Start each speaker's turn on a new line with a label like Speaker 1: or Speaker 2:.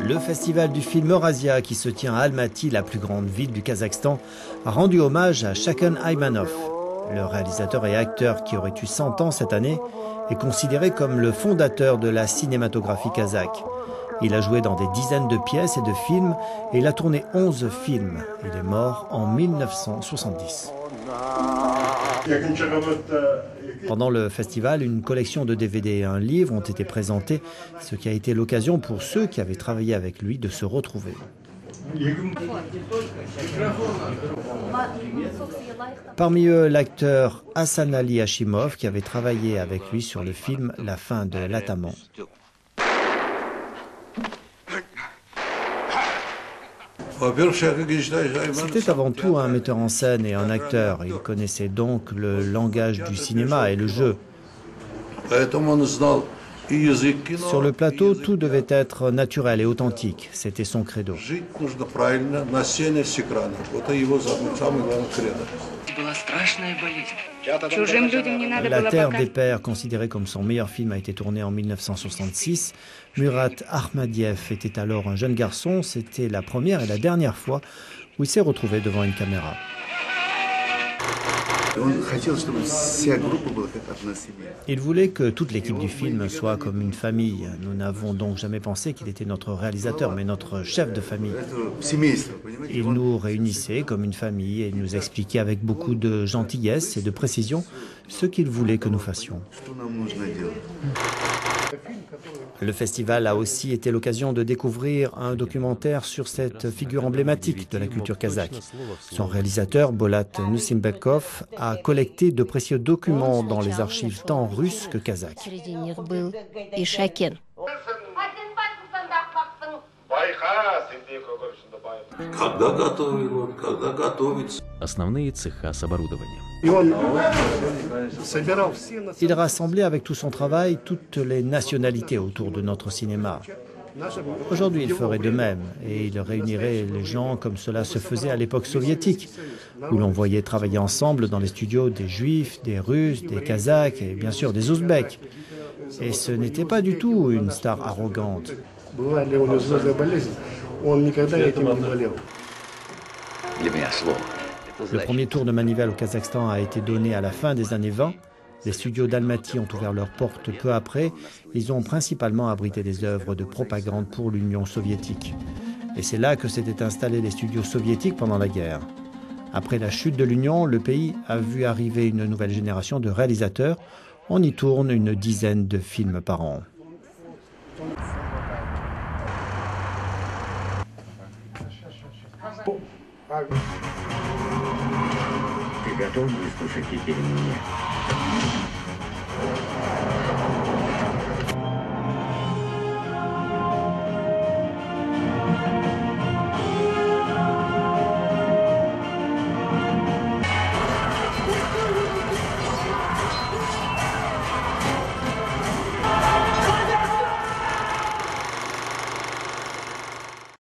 Speaker 1: Le festival du film Eurasia, qui se tient à Almaty, la plus grande ville du Kazakhstan, a rendu hommage à Shaken Aymanov. Le réalisateur et acteur qui aurait eu 100 ans cette année est considéré comme le fondateur de la cinématographie kazakh. Il a joué dans des dizaines de pièces et de films et il a tourné 11 films. Il est mort en 1970. Pendant le festival, une collection de DVD et un livre ont été présentés, ce qui a été l'occasion pour ceux qui avaient travaillé avec lui de se retrouver. Parmi eux, l'acteur Hassan Ali Hashimov qui avait travaillé avec lui sur le film La fin de l'Ataman. C'était avant tout un metteur en scène et un acteur. Il connaissait donc le langage du cinéma et le jeu. Sur le plateau, tout devait être naturel et authentique. C'était son credo. La Terre des Pères, considéré comme son meilleur film, a été tourné en 1966. Murat Akhmadiev était alors un jeune garçon. C'était la première et la dernière fois où il s'est retrouvé devant une caméra. Il voulait que toute l'équipe du film soit comme une famille. Nous n'avons donc jamais pensé qu'il était notre réalisateur, mais notre chef de famille. Il nous réunissait comme une famille et nous expliquait avec beaucoup de gentillesse et de précision ce qu'il voulait que nous fassions. Le festival a aussi été l'occasion de découvrir un documentaire sur cette figure emblématique de la culture kazakh. Son réalisateur, Bolat Nusimbekov, a collecté de précieux documents dans les archives tant russes que kazakhes. Il rassemblait avec tout son travail toutes les nationalités autour de notre cinéma. Aujourd'hui, il ferait de même et il réunirait les gens comme cela se faisait à l'époque soviétique, où l'on voyait travailler ensemble dans les studios des Juifs, des Russes, des Kazakhs et bien sûr des Ouzbeks. Et ce n'était pas du tout une star arrogante. Le premier tour de manivelle au Kazakhstan a été donné à la fin des années 20. Les studios d'Almaty ont ouvert leurs portes peu après. Ils ont principalement abrité des œuvres de propagande pour l'Union soviétique. Et c'est là que s'étaient installés les studios soviétiques pendant la guerre. Après la chute de l'Union, le pays a vu arriver une nouvelle génération de réalisateurs. On y tourne une dizaine de films par an.
Speaker 2: Ты готов выслушать теперь меня?